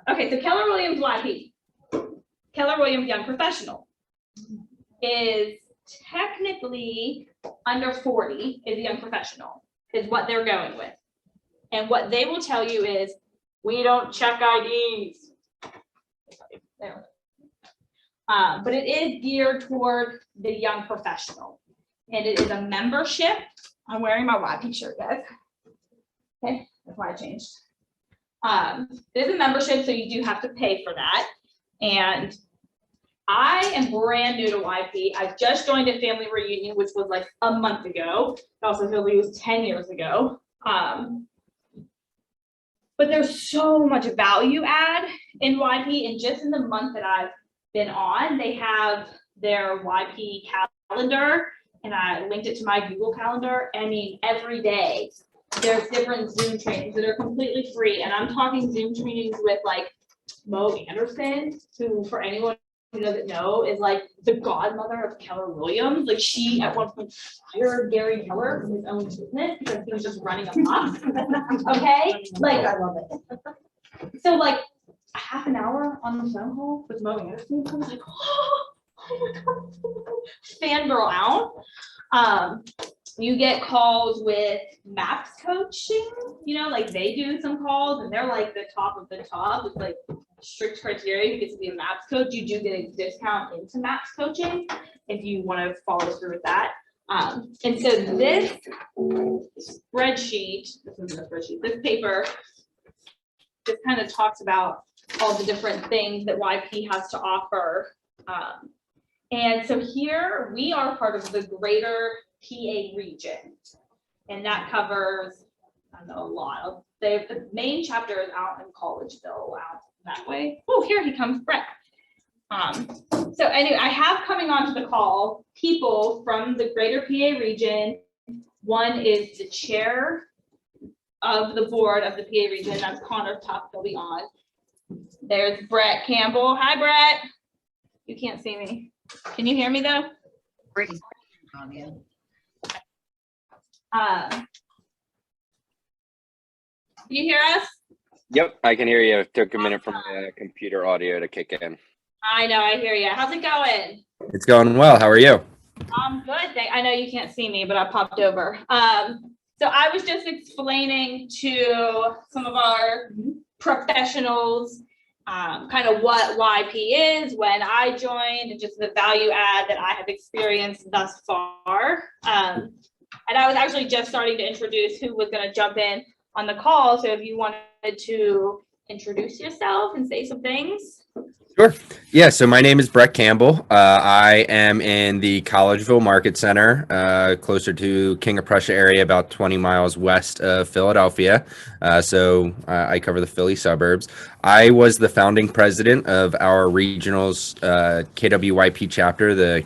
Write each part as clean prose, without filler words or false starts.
Okay, so Keller Williams YP, Keller Williams Young Professional, is technically under 40 is a young professional, is what they're going with. And what they will tell you is, we don't check IDs. But it is geared toward the young professional. And it is a membership. I'm wearing my YP shirt, guys. Okay, that's why I changed. It is a membership, so you do have to pay for that. And I am brand new to YP. I just joined a family reunion, which was like a month ago. It also feels like it was 10 years ago. But there's so much value add in YP, and just in the month that I've been on, they have their YP calendar, and I linked it to my Google Calendar. I mean, every day there's different Zoom trainings that are completely free, and I'm talking Zoom trainings with like Mo Anderson, who, for anyone who doesn't know, is like the godmother of Keller Williams. Like, she at one point hired Gary Keller from his own business because he was just running amok. Okay, like, I love it. So like a half an hour on the phone call with Mo Anderson, I was like, oh my god, fangirl out. You get calls with MAPS coaching, you know, like they do some calls and they're like the top of the top. It's like strict criteria. You get to be a MAPS coach. You do get a discount into MAPS coaching if you want to follow through with that. And so this spreadsheet, this paper just kind of talks about all the different things that YP has to offer. And so here we are part of the greater PA region, and that covers, I don't know, a lot. The main chapter is out in Collegeville, out that way. Oh, here he comes, Brett. So anyway, I have coming onto the call people from the greater PA region. One is the chair of the board of the PA region, that's Connor Tuck, he'll be on. There's Brett Campbell. Hi, Brett. You can't see me. Can you hear me though? Great. Can you hear us? Yep, I can hear you. It took a minute for my computer audio to kick in. I know, I hear you. How's it going? It's going well. How are you? I'm good. I know you can't see me, but I popped over. So I was just explaining to some of our professionals kind of what YP is, when I joined, and just the value add that I have experienced thus far. And I was actually just starting to introduce who was going to jump in on the call. So if you wanted to introduce yourself and say some things. Sure. Yeah, so my name is Brett Campbell. I am in the Collegeville Market Center, closer to King of Prussia area, about 20 miles west of Philadelphia. So I cover the Philly suburbs. I was the founding president of our regional's KWYP chapter, the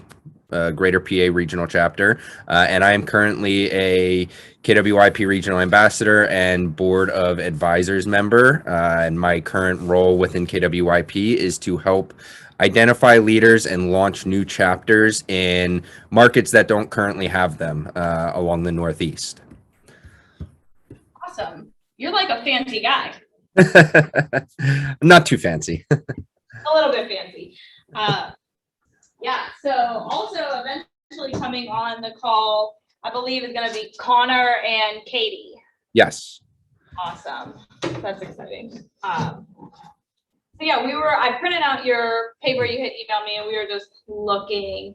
Greater PA Regional Chapter, and I am currently a KWYP Regional Ambassador and Board of Advisors member. And my current role within KWYP is to help identify leaders and launch new chapters in markets that don't currently have them along the Northeast. Awesome. You're like a fancy guy. Not too fancy. A little bit fancy. Yeah, so also eventually coming on the call, I believe, is going to be Connor and Katie. Yes. Awesome. That's exciting. So yeah, I printed out your paper you had emailed me, and we were just looking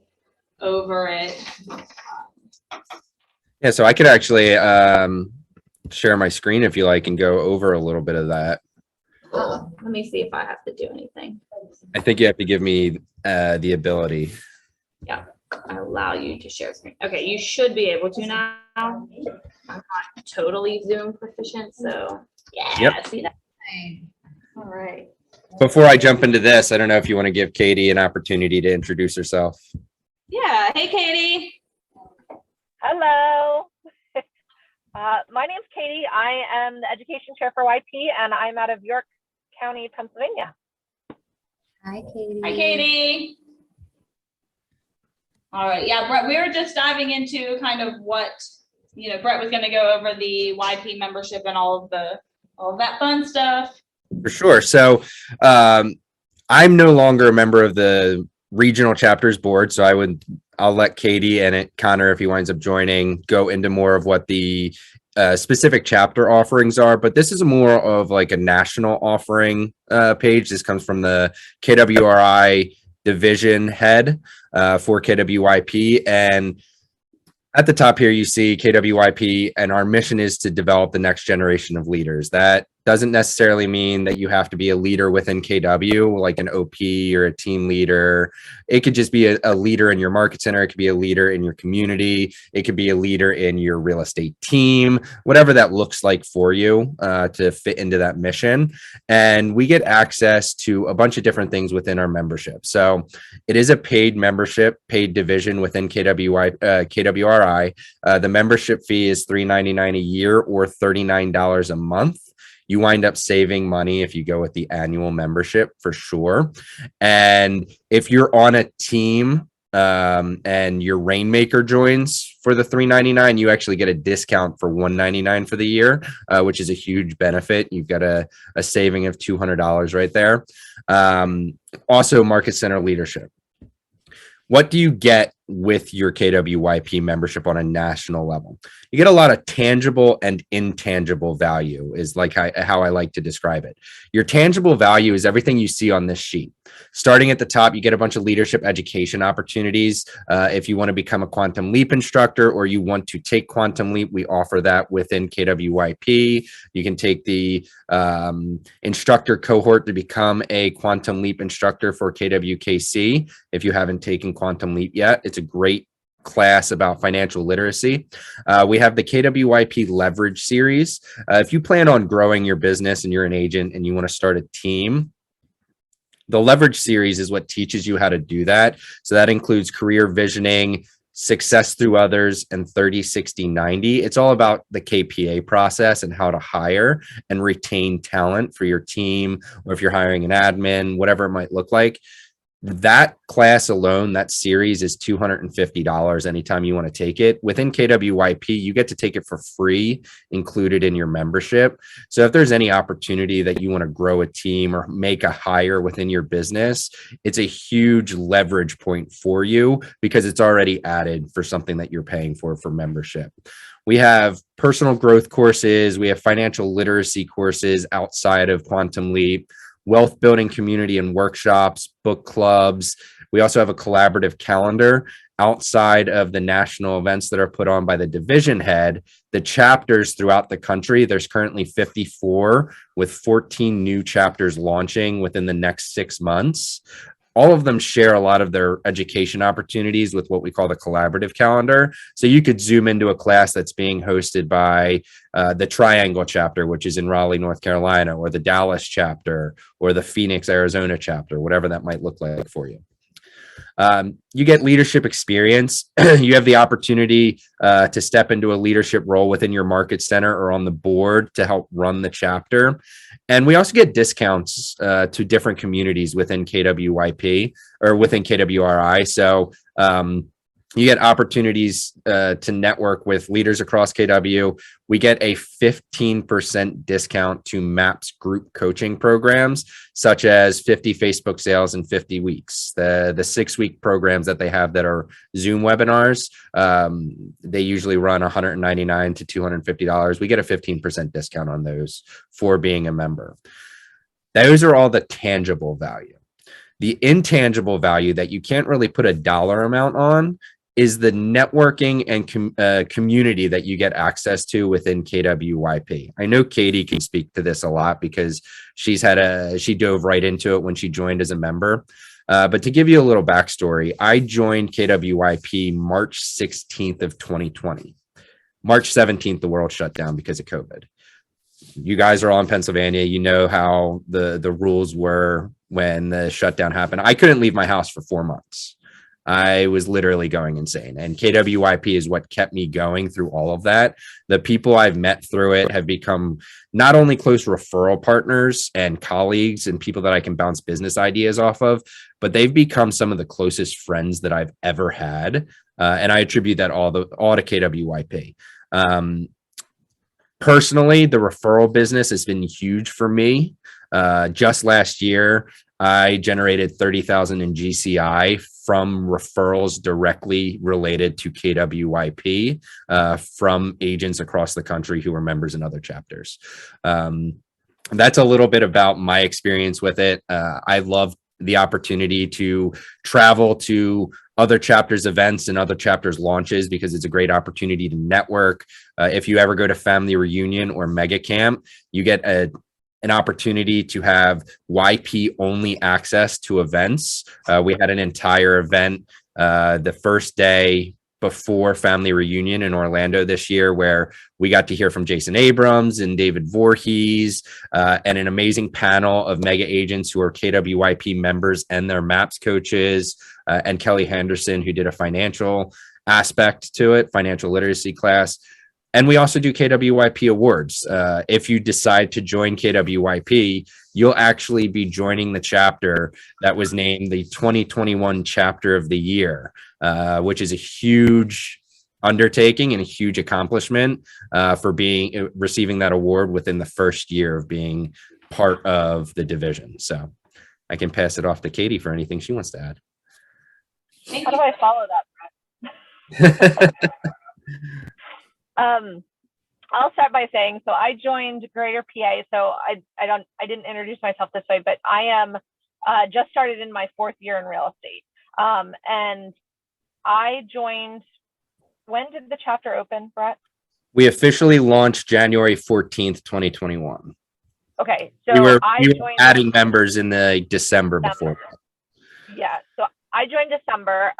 over it. Yeah, so I could actually share my screen if you like and go over a little bit of that. Let me see if I have to do anything. I think you have to give me the ability. Yeah, I allow you to share screen. Okay, you should be able to now. I'm not totally Zoom proficient, so yeah. Yep. See that? All right. Before I jump into this, I don't know if you want to give Katie an opportunity to introduce herself. Yeah. Hey, Katie. Hello. My name's Katie. I am the education chair for YP, and I'm out of York County, Pennsylvania. Hi, Katie. Hi, Katie. All right. Yeah, Brett, we were just diving into kind of what, Brett was going to go over the YP membership and all of that fun stuff. For sure. So I'm no longer a member of the regional chapters board. So I'll let Katie and Connor, if he winds up joining, go into more of what the specific chapter offerings are. But this is more of like a national offering page. This comes from the KWRI division head for KWYP. And at the top here, you see KWYP, and our mission is to develop the next generation of leaders. That doesn't necessarily mean that you have to be a leader within KW, like an OP or a team leader. It could just be a leader in your market center. It could be a leader in your community. It could be a leader in your real estate team, whatever that looks like for you to fit into that mission. And we get access to a bunch of different things within our membership. So it is a paid membership, paid division within KWRI. The membership fee is $3.99 a year or $39 a month. You wind up saving money if you go with the annual membership for sure. And if you're on a team and your Rainmaker joins for the $3.99, you actually get a discount for $1.99 for the year, which is a huge benefit. You've got a saving of $200 right there. Also, Market Center leadership. What do you get with your KWYP membership on a national level? You get a lot of tangible and intangible value, is like how I like to describe it. Your tangible value is everything you see on this sheet. Starting at the top, you get a bunch of leadership education opportunities. If you want to become a Quantum Leap instructor or you want to take Quantum Leap, we offer that within KWYP. You can take the instructor cohort to become a Quantum Leap instructor for KWKC. If you haven't taken Quantum Leap yet, it's a great class about financial literacy. We have the KWYP Leverage series. If you plan on growing your business and you're an agent and you want to start a team, the Leverage series is what teaches you how to do that. So that includes career visioning, success through others, and 30, 60, 90. It's all about the KPA process and how to hire and retain talent for your team, or if you're hiring an admin, whatever it might look like. That class alone, that series, is $250 anytime you want to take it. Within KWYP, you get to take it for free, included in your membership. So if there's any opportunity that you want to grow a team or make a hire within your business, it's a huge leverage point for you because it's already added for something that you're paying for membership. We have personal growth courses. We have financial literacy courses outside of Quantum Leap, wealth building community and workshops, book clubs. We also have a collaborative calendar outside of the national events that are put on by the division head. The chapters throughout the country, there's currently 54 with 14 new chapters launching within the next 6 months. All of them share a lot of their education opportunities with what we call the collaborative calendar. So you could zoom into a class that's being hosted by the Triangle chapter, which is in Raleigh, North Carolina, or the Dallas chapter, or the Phoenix, Arizona chapter, whatever that might look like for you. You get leadership experience. You have the opportunity to step into a leadership role within your market center or on the board to help run the chapter. And we also get discounts to different communities within KWYP or within KWRI. So you get opportunities to network with leaders across KW. We get a 15% discount to MAP's group coaching programs, such as 50 Facebook sales in 50 weeks. The 6-week programs that they have that are Zoom webinars, they usually run $199 to $250. We get a 15% discount on those for being a member. Those are all the tangible value. The intangible value that you can't really put a dollar amount on is the networking and community that you get access to within KWYP. I know Katie can speak to this a lot because she dove right into it when she joined as a member. But to give you a little backstory, I joined KWYP March 16th of 2020. March 17th, the world shut down because of COVID. You guys are all in Pennsylvania. You know how the rules were when the shutdown happened. I couldn't leave my house for 4 months. I was literally going insane, and KWYP is what kept me going through all of that. The people I've met through it have become not only close referral partners and colleagues and people that I can bounce business ideas off of, but they've become some of the closest friends that I've ever had. And I attribute that all to KWYP. Personally, the referral business has been huge for me. Just last year, I generated 30,000 in GCI from referrals directly related to KWYP from agents across the country who are members in other chapters. That's a little bit about my experience with it. I love the opportunity to travel to other chapters events and other chapters launches because it's a great opportunity to network. If you ever go to family reunion or mega camp, you get an opportunity to have YP only access to events. We had an entire event the first day before family reunion in Orlando this year, where we got to hear from Jason Abrams and David Voorhees and an amazing panel of mega agents who are KWYP members and their MAPS coaches, and Kelly Henderson, who did a financial aspect to it, financial literacy class. And we also do KWYP awards. If you decide to join KWYP, you'll actually be joining the chapter that was named the 2021 chapter of the year, which is a huge undertaking and a huge accomplishment for receiving that award within the first year of being part of the division. So I can pass it off to Katie for anything she wants to add. Thank How do you. I follow that, Brett? I'll start by saying, so I joined Greater PA. So I didn't introduce myself this way, but I am just started in my 4th year in real estate. And I joined, when did the chapter open, Brett? We officially launched January 14th, 2021. Okay, so We were joined adding members in the December before. Yeah, so I joined December.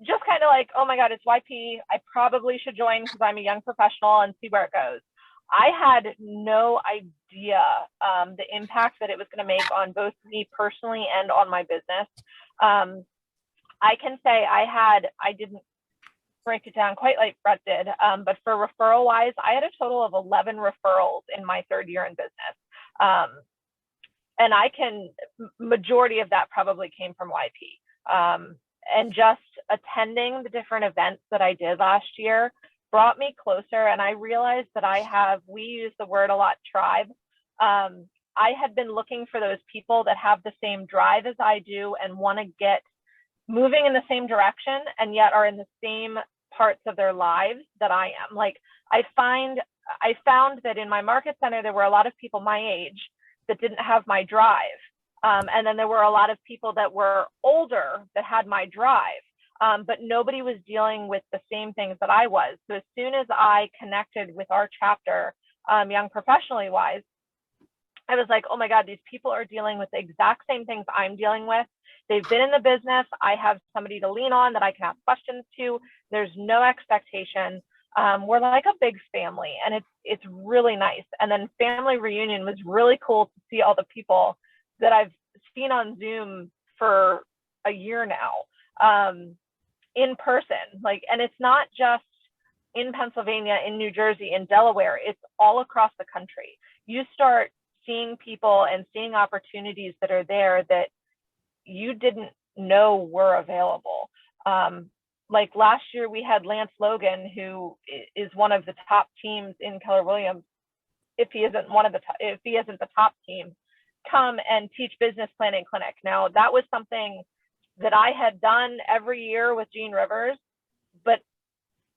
Just kind of like, oh my God, it's YP. I probably should join because I'm a young professional and see where it goes. I had no idea the impact that it was going to make on both me personally and on my business. I can say I didn't break it down quite like Brett did, but for referral wise, I had a total of 11 referrals in my 3rd year in business. And majority of that probably came from YP. And just attending the different events that I did last year brought me closer. And I realized that we use the word a lot, tribe. I had been looking for those people that have the same drive as I do and want to get moving in the same direction and yet are in the same parts of their lives that I am. Like I found that in my market center, there were a lot of people my age that didn't have my drive. And then there were a lot of people that were older that had my drive, but nobody was dealing with the same things that I was. So as soon as I connected with our chapter, Young Professionally Wise, I was like, oh my God, these people are dealing with the exact same things I'm dealing with. They've been in the business. I have somebody to lean on that I can ask questions to. There's no expectation. We're like a big family, and it's really nice. And then family reunion was really cool to see all the people that I've seen on Zoom for a year now, in person. And it's not just in Pennsylvania, in New Jersey, in Delaware, it's all across the country. You start seeing people and seeing opportunities that are there that you didn't know were available. Like last year we had Lance Logan, who is one of the top teams in Keller Williams. If he isn't the top team, come and teach business planning clinic. Now that was something that I had done every year with Gene Rivers, but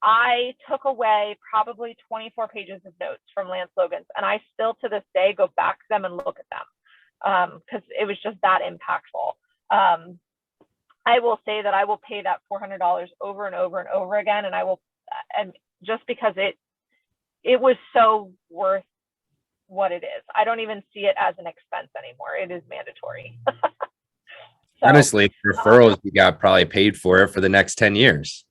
I took away probably 24 pages of notes from Lance Logan's, and I still to this day go back to them and look at them because it was just that impactful. I will say that I will pay that $400 over and over and over again, and just because it was so worth what it is. I don't even see it as an expense anymore. It is mandatory. So, honestly, referrals you got probably paid for it for the next 10 years.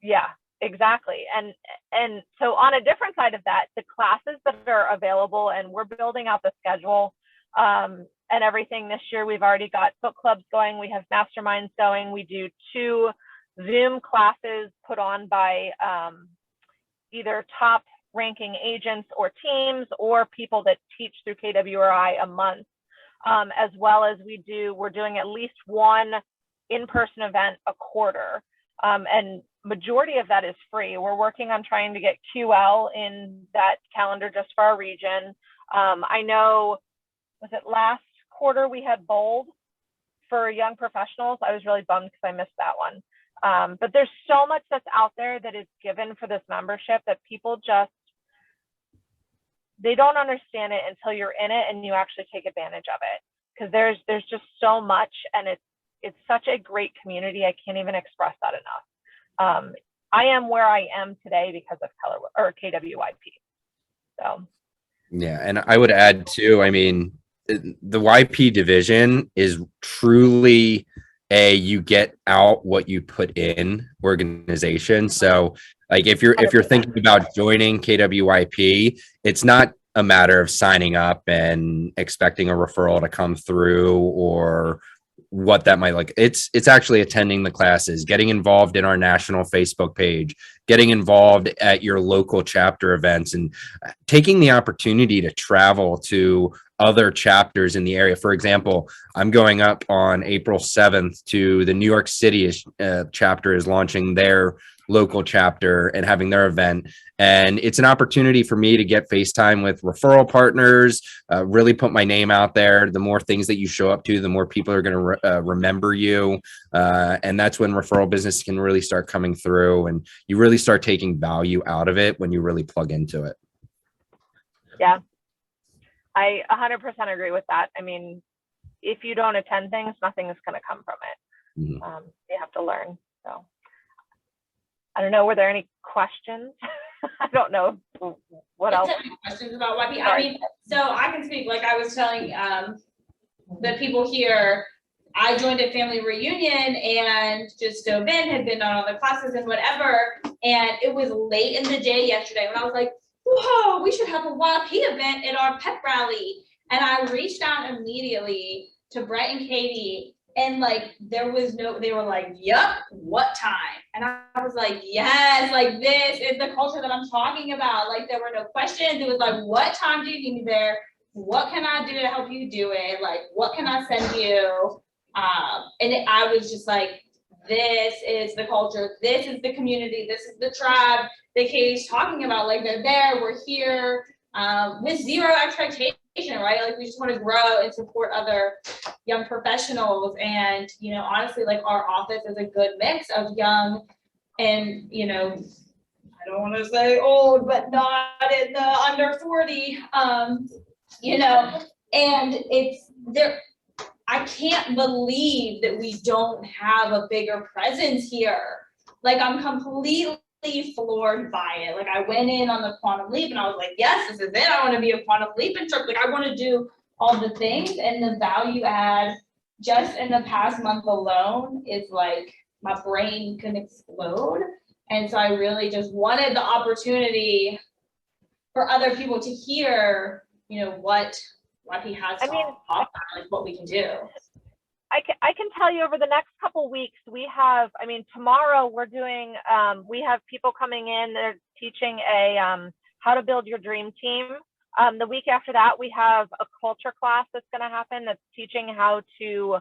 Yeah, exactly. And so on a different side of that, the classes that are available, and we're building out the schedule and everything this year. We've already got book clubs going. We have masterminds going. We do 2 Zoom classes put on by either top ranking agents or teams or people that teach through KWRI a month, as well as we're doing at least one in-person event a quarter. And majority of that is free. We're working on trying to get QL in that calendar just for our region. I know was it last quarter we had bold for young professionals. I was really bummed because I missed that one. But there's so much that's out there that is given for this membership that people just, they don't understand it until you're in it and you actually take advantage of it. Because there's just so much, and it's such a great community. I can't even express that enough. I am where I am today because of KWYP. So Yeah, and I would add too, I mean, the YP division is truly a you get out what you put in organization. So like if you're thinking about joining KWYP, it's not a matter of signing up and expecting a referral to come through or what that might like. It's actually attending the classes, getting involved in our national Facebook page, getting involved at your local chapter events, and taking the opportunity to travel to other chapters in the area. For example, I'm going up on April 7th to the New York City chapter is launching their local chapter and having their event. And it's an opportunity for me to get FaceTime with referral partners, really put my name out there. The more things that you show up to, the more people are going to remember you. And that's when referral business can really start coming through, and you really start taking value out of it when you really plug into it. yeah, I 100% agree with that. I mean, if you don't attend things, nothing is going to come from it. Mhm. You have to learn. So I don't know. Were there any questions? I don't know what else. Questions about YP? I mean, so I can speak, like I was telling the people here, I joined a family reunion and just dove in, had been on all the classes and whatever. And it was late in the day yesterday when I was like, whoa, we should have a YP event at our Pep Rally. And I reached out immediately to Brett and Katie, and like there was no, they were like, yep, what time? And I was like, yes, like this is the culture that I'm talking about. Like there were no questions. It was like, what time do you need me there? What can I do to help you do it? Like, what can I send you? I was just like, this is the culture. This is the community. This is the tribe that Katie's talking about. Like they're there, we're here, with zero expectation, right? Like we just want to grow and support other young professionals. And, you know, honestly, like our office is a good mix of young and, you know, I don't want to say old, but not in the under 40, you know, and it's there. I can't believe that we don't have a bigger presence here. Like I'm completely floored by it. Like I went in on the Quantum Leap and I was like, yes, this is it. I want to be a Quantum Leap instructor. Like I want to do all the things, and the value add just in the past month alone is like my brain can explode. And so I really just wanted the opportunity for other people to hear, you know, what he has to offer, like what we can do. I can tell you over the next couple weeks, we have, I mean, tomorrow we're doing, we have people coming in, they're teaching a how to build your dream team. The week after that, we have a culture class that's going to happen that's teaching how to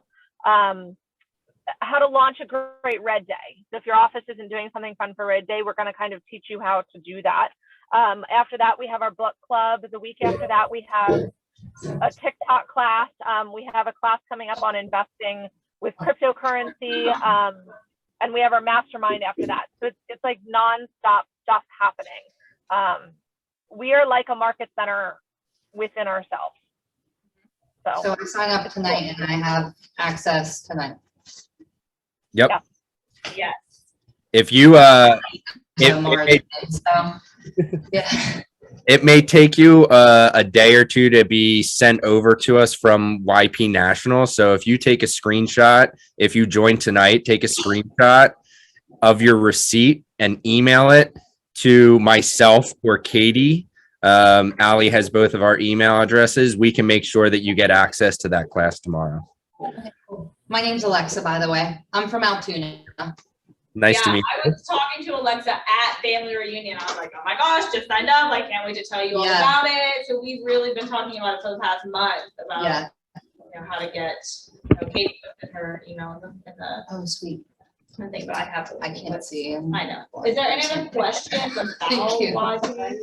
launch a great red day. So if your office isn't doing something fun for Red Day, we're going to kind of teach you how to do that. After that, we have our book club. The week after that, we have a TikTok class. We have a class coming up on investing with cryptocurrency, and we have our mastermind after that. So it's like nonstop stuff happening. We are like a market center within ourselves. So I sign up tonight and I have access tonight. Yep. Yeah. Yes. If you it may take you a day or two to be sent over to us from YP National. So if you take a screenshot, if you join tonight, take a screenshot of your receipt and email it to myself or Katie. Allie has both of our email addresses. We can make sure that you get access to that class tomorrow. Okay, cool. My name's Alexa, by the way. I'm from Altoona. Nice to meet you. I was talking to Alexa at family reunion. I was like, oh my gosh, just signed up. I can't wait to tell you all about it. So we've really been talking about it for the past month about you know, how to get, you know, Katie put her email in the Oh, sweet. thing, but I can't see. I know. Is there any other questions about Thank you. YP?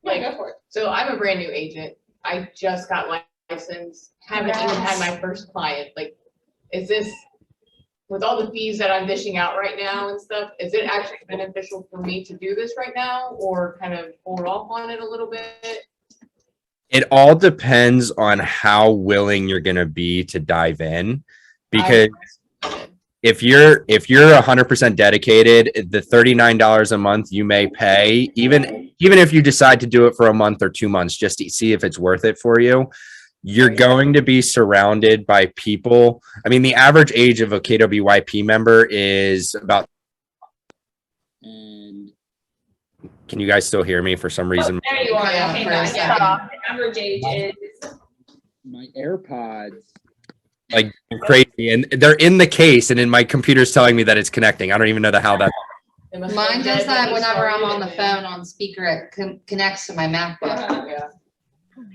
Yeah, go for it. So I'm a brand new agent. I just got license, haven't even had my first client, like, is this, with all the fees that I'm dishing out right now and stuff, is it actually beneficial for me to do this right now, or kind of hold off on it a little bit? It all depends on how willing you're going to be to dive in, because if you're 100% dedicated, the $39 a month you may pay, even if you decide to do it for a month or 2 months, just to see if it's worth it for you, you're going to be surrounded by people. I mean, the average age of a KWYP member is about. And can you guys still hear me for some reason? There you are. Yeah, Okay, for a guys. second. The average age is. My AirPods like crazy, and they're in the case, and then my computer's telling me that it's connecting. I don't even know how that. Mine does that whenever I'm on the phone on speaker. It connects to my MacBook. Yeah.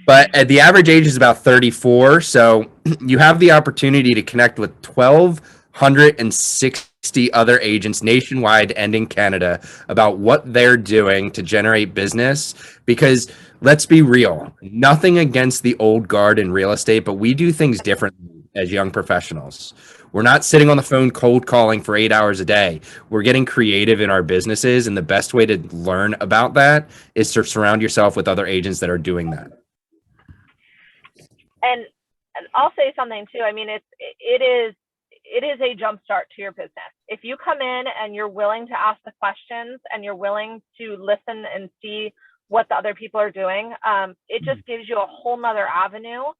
But the average age is about 34, so you have the opportunity to connect with 1,260 other agents nationwide and in Canada about what they're doing to generate business. Because let's be real, nothing against the old guard in real estate, but we do things differently as young professionals. We're not sitting on the phone cold calling for 8 hours a day. We're getting creative in our businesses, and the best way to learn about that is to surround yourself with other agents that are doing that. And I'll say something too. I mean, it is a jump start to your business. If you come in and you're willing to ask the questions and you're willing to listen and see what the other people are doing, it just gives you a whole nother avenue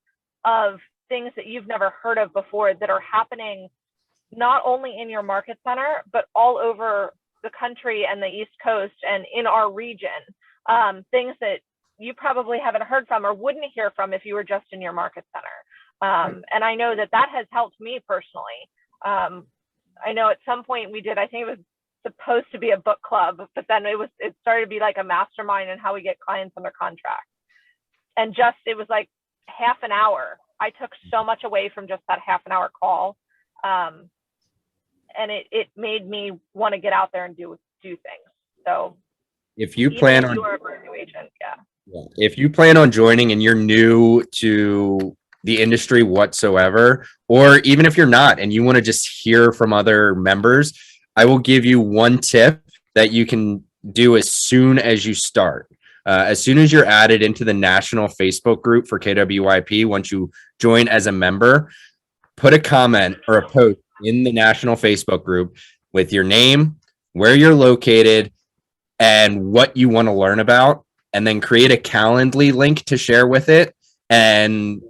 of things that you've never heard of before that are happening not only in your market center, but all over the country and the East Coast and in our region. Things that you probably haven't heard from or wouldn't hear from if you were just in your market center. And I know that has helped me personally. I know at some point we did, I think it was supposed to be a book club, but then it started to be like a mastermind and how we get clients under contract. And it was like half an hour. I took so much away from just that half an hour call. And it made me want to get out there and do things. So if you plan on, you are a brand new agent, if you plan on joining and you're new to the industry whatsoever, or even if you're not and you want to just hear from other members, I will give you one tip that you can do as soon as you start. As soon as you're added into the national Facebook group for KWYP, once you join as a member, put a comment or a post in the national Facebook group with your name, where you're located, and what you want to learn about, and then create a Calendly link to share with it, and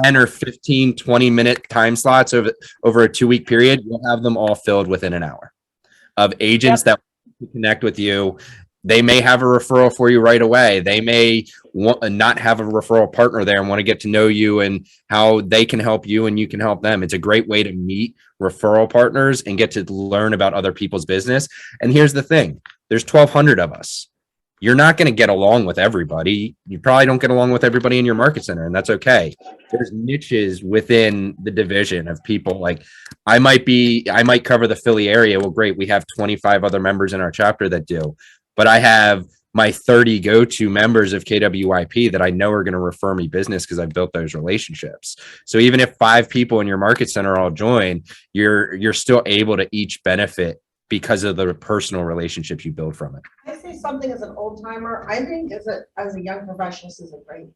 10 or 15, 20-minute time slots over a 2-week period, you'll have them all filled within an hour of agents that want to connect with you. They may have a referral for you right away. They may not have a referral partner there and want to get to know you and how they can help you and you can help them. It's a great way to meet referral partners and get to learn about other people's business. And here's the thing, there's 1,200 of us. You're not going to get along with everybody. You probably don't get along with everybody in your market center, and that's okay. There's niches within the division of people. Like I might cover the Philly area. Well, great. We have 25 other members in our chapter that do, but I have my 30 go-to members of KWYP that I know are going to refer me business because I've built those relationships. So even if 5 people in your market center all join, you're still able to each benefit because of the personal relationships you build from it. I say something as an old timer. I think as a young professional, this is a great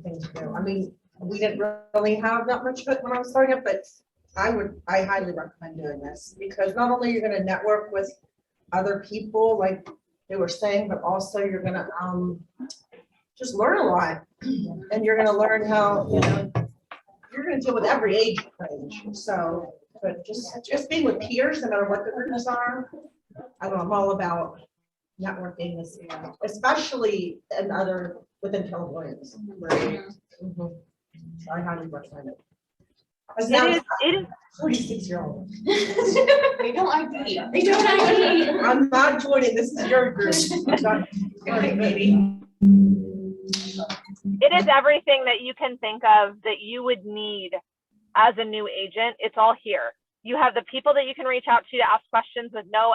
thing to do. I mean, we didn't really have that much of it when I was starting up, but I highly recommend doing this because not only you're going to network with other people, like they were saying, but also you're going to just learn a lot, and you're going to learn how you're going to deal with every age range. So. But just being with peers, no matter what the groups are, I don't know, I'm all about networking this year, especially within Keller Williams. Right? Mm-hmm. So I highly recommend it. It is 46-year-old. They don't ID. They don't ID. I'm not joining. This is your group. I'm not joining, baby. It is everything that you can think of that you would need as a new agent. It's all here. You have the people that you can reach out to ask questions with no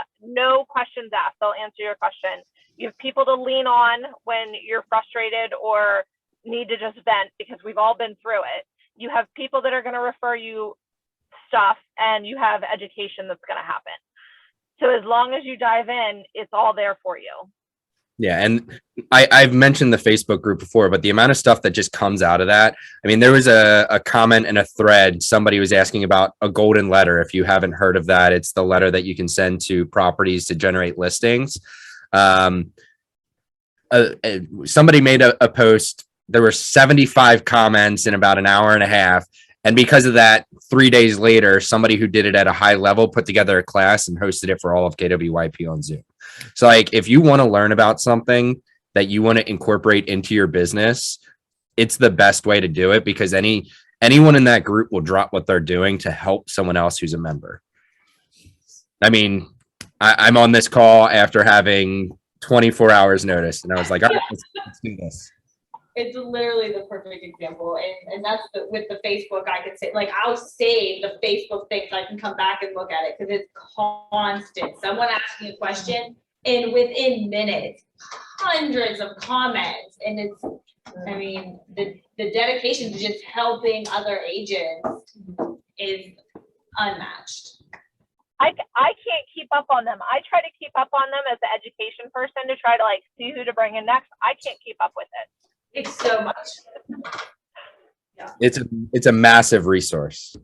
questions asked. They'll answer your question. You have people to lean on when you're frustrated or need to just vent because we've all been through it. You have people that are going to refer you stuff, and you have education that's going to happen. So as long as you dive in, it's all there for you. Yeah, and I've mentioned the Facebook group before, but the amount of stuff that just comes out of that. I mean, there was a comment in a thread. Somebody was asking about a golden letter. If you haven't heard of that, it's the letter that you can send to properties to generate listings. Somebody made a post. There were 75 comments in about an hour and a half. And because of that, 3 days later, somebody who did it at a high level put together a class and hosted it for all of KWYP on Zoom. So like, if you want to learn about something that you want to incorporate into your business, it's the best way to do it, because anyone in that group will drop what they're doing to help someone else who's a member. I mean, I'm on this call after having 24 hours notice, and I was like, all right, let's do this. It's literally the perfect example. And that's with the Facebook, I could say, like, I'll save the Facebook thing so I can come back and look at it, because it's constant. Someone asking a question, and within minutes, hundreds of comments. And it's, I mean, the dedication to just helping other agents is unmatched. I can't keep up on them. I try to keep up on them as the education person to try to like see who to bring in next. I can't keep up with it. It's so much. Yeah. It's a massive resource.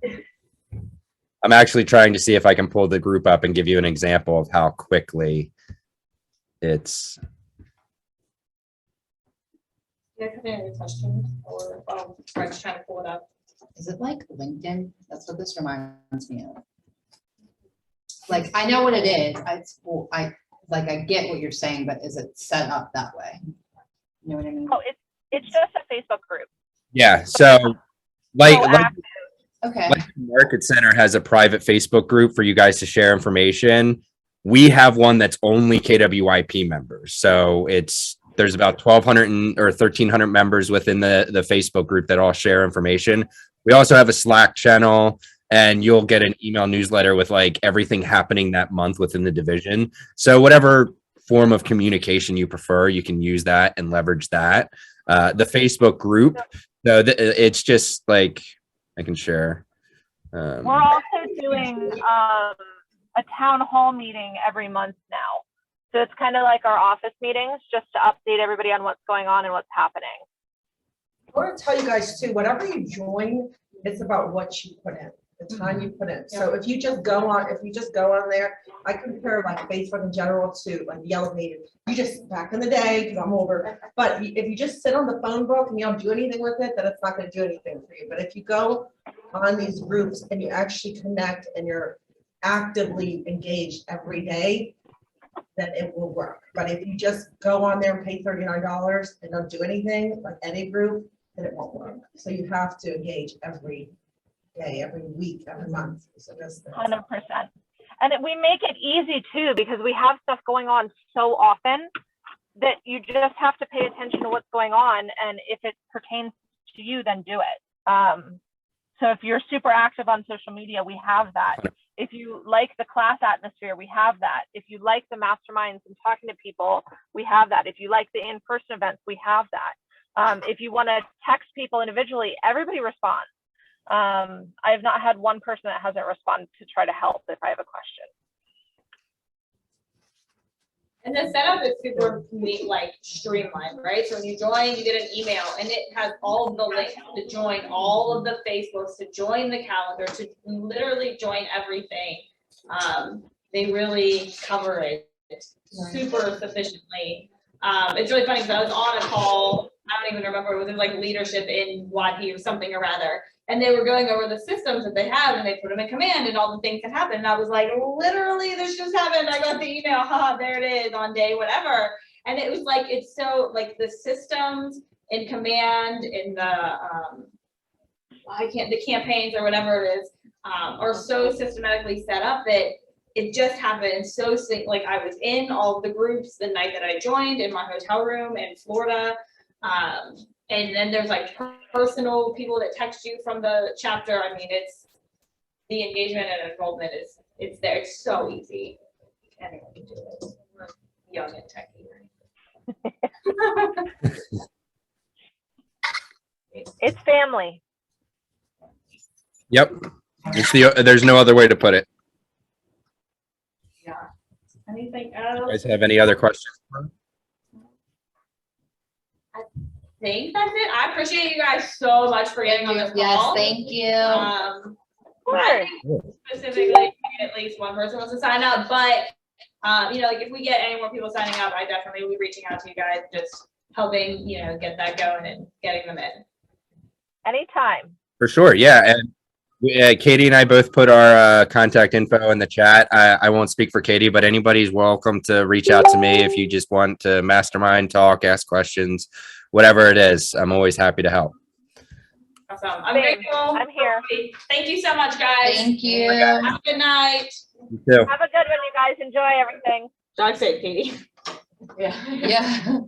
I'm actually trying to see if I can pull the group up and give you an example of how quickly it's. Do you guys have any other questions, or Fred's trying to pull it up? Is it like LinkedIn? That's what this reminds me of. Like, I know what it is. I get what you're saying, but is it set up that way? You know what I mean? Oh, it's just a Facebook group. Yeah. So like Okay. the Market Center has a private Facebook group for you guys to share information. We have one that's only KWYP members. So there's about 1,200 or 1,300 members within the Facebook group that all share information. We also have a Slack channel, and you'll get an email newsletter with like everything happening that month within the division. So whatever form of communication you prefer, you can use that and leverage that. The Facebook group, so it's just like, I can share. We're also doing a town hall meeting every month now. So it's kind of like our office meetings, just to update everybody on what's going on and what's happening. I want to tell you guys too, whatever you join, it's about what you put in, the time you put in. So if you just go on there, I compare like Facebook in general to like the elevator. You just, back in the day, because I'm older, but if you just sit on the phone book and you don't do anything with it, then it's not going to do anything for you. But if you go on these groups and you actually connect and you're actively engaged every day, then it will work. But if you just go on there and pay $39 and don't do anything, like any group, then it won't work. So you have to engage every day, every week, every month. So just 100%. And we make it easy too, because we have stuff going on so often that you just have to pay attention to what's going on. And if it pertains to you, then do it. So if you're super active on social media, we have that. If you like the class atmosphere, we have that. If you like the masterminds and talking to people, we have that. If you like the in-person events, we have that. If you want to text people individually, everybody responds. I have not had one person that hasn't responded to try to help if I have a question. And the setup is super like streamlined, right? So when you join, you get an email, and it has all of the links to join all of the Facebooks, to join the calendar, to literally join everything. They really cover it super sufficiently. It's really funny because I was on a call, I don't even remember, it was like leadership in YP or something or other. And they were going over the systems that they have, and they put them in command and all the things that happen. And I was like, literally, this just happened. I got the email, haha, there it is on day whatever. And it was like, it's so like the systems in command in the the campaigns or whatever it is, are so systematically set up that it just happened so like I was in all of the groups the night that I joined in my hotel room in Florida. And then there's like personal people that text you from the chapter. I mean, it's the engagement and enrollment it's there. It's so easy. Anyone can do it. We're young and techy. It's family. Yep. There's no other way to put it. Yeah. Anything You else? guys have any other questions? I think that's it. I appreciate you guys so much for getting on this Yes, call. thank you. I Sure. think specifically, at least one person wants to sign up, but, you know, like if we get any more people signing up, I definitely will be reaching out to you guys, just helping, you know, get that going and getting them in. Anytime. For sure. Yeah. And Katie and I both put our contact info in the chat. I won't speak for Katie, but anybody's welcome to reach out to me if you just want to mastermind, talk, ask questions, whatever it is. I'm always happy to help. Awesome. I'm Same. grateful. I'm here. Thank you so much, guys. Thank you. Have a good night. You too. Have a good one, you guys. Enjoy everything. Drive safe, Katie. Yeah. Yeah.